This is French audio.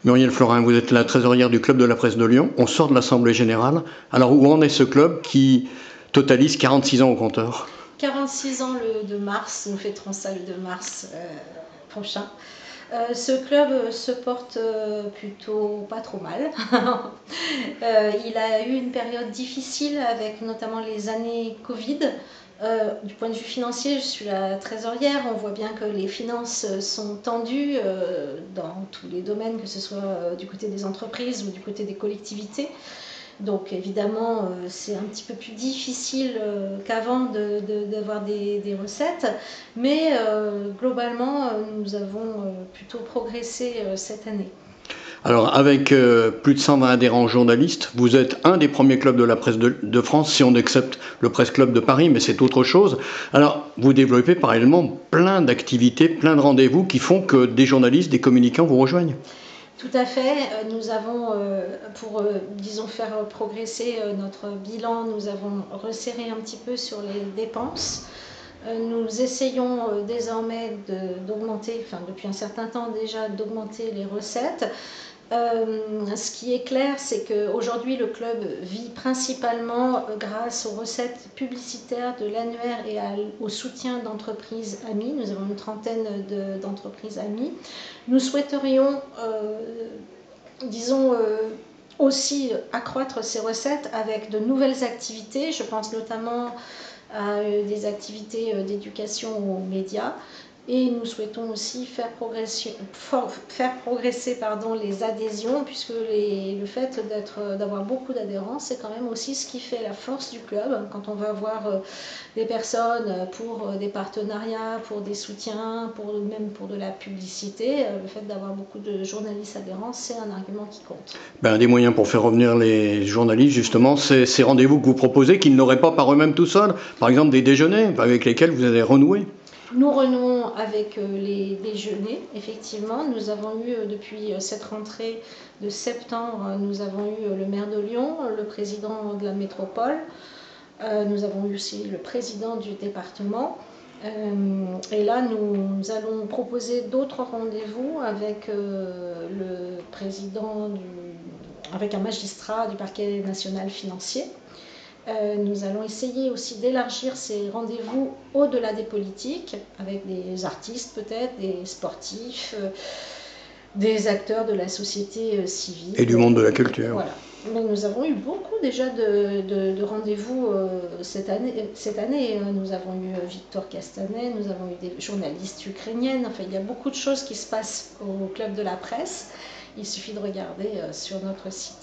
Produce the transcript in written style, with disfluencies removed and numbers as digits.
Muriel Florin, vous êtes la trésorière du Club de la Presse de Lyon. On sort de l'Assemblée Générale. Alors où en est ce club qui totalise 46 ans au compteur? 46 ans le 2 mars, nous fêterons ça le 2 mars prochain. Ce club se porte plutôt pas trop mal. Il a eu une période difficile avec notamment les années Covid. Du point de vue financier, je suis la trésorière, on voit bien que les finances sont tendues dans tous les domaines, que ce soit du côté des entreprises ou du côté des collectivités. Donc évidemment, c'est un petit peu plus difficile qu'avant d'avoir des recettes, mais globalement, nous avons plutôt progressé cette année. Alors avec plus de 120 adhérents journalistes, vous êtes un des premiers clubs de la presse de France, si on accepte le Presse Club de Paris, mais c'est autre chose. Alors vous développez parallèlement plein d'activités, plein de rendez-vous qui font que des journalistes, des communicants vous rejoignent. Tout à fait. Nous avons, pour disons, faire progresser notre bilan, nous avons resserré un petit peu sur les dépenses. Nous essayons désormais d'augmenter, enfin depuis un certain temps déjà, d'augmenter les recettes. Ce qui est clair, c'est qu'aujourd'hui le club vit principalement grâce aux recettes publicitaires de l'annuaire et au soutien d'entreprises amies. Nous avons une trentaine d'entreprises amies. Nous souhaiterions, disons, aussi accroître ces recettes avec de nouvelles activités. Je pense notamment à des activités d'éducation aux médias. Et nous souhaitons aussi faire progresser les adhésions, puisque le fait d'avoir beaucoup d'adhérents, c'est quand même aussi ce qui fait la force du club. Quand on va voir des personnes pour des partenariats, pour des soutiens, même pour de la publicité, le fait d'avoir beaucoup de journalistes adhérents, c'est un argument qui compte. Un des moyens pour faire revenir les journalistes, justement, c'est ces rendez-vous que vous proposez, qu'ils n'auraient pas par eux-mêmes tout seuls. Par exemple, des déjeuners avec lesquels vous allez renouer. Nous renouons avec les déjeuners, effectivement. Nous avons eu, depuis cette rentrée de septembre, nous avons eu le maire de Lyon, le président de la métropole, nous avons eu aussi le président du département. Et là, nous allons proposer d'autres rendez-vous avec le président avec un magistrat du parquet national financier. Nous allons essayer aussi d'élargir ces rendez-vous au-delà des politiques, avec des artistes peut-être, des sportifs, des acteurs de la société civile. Et du monde de la culture. Voilà. Mais nous avons eu beaucoup déjà de rendez-vous cette année. Nous avons eu Victor Castanet, nous avons eu des journalistes ukrainiennes. Enfin, il y a beaucoup de choses qui se passent au Club de la Presse. Il suffit de regarder sur notre site.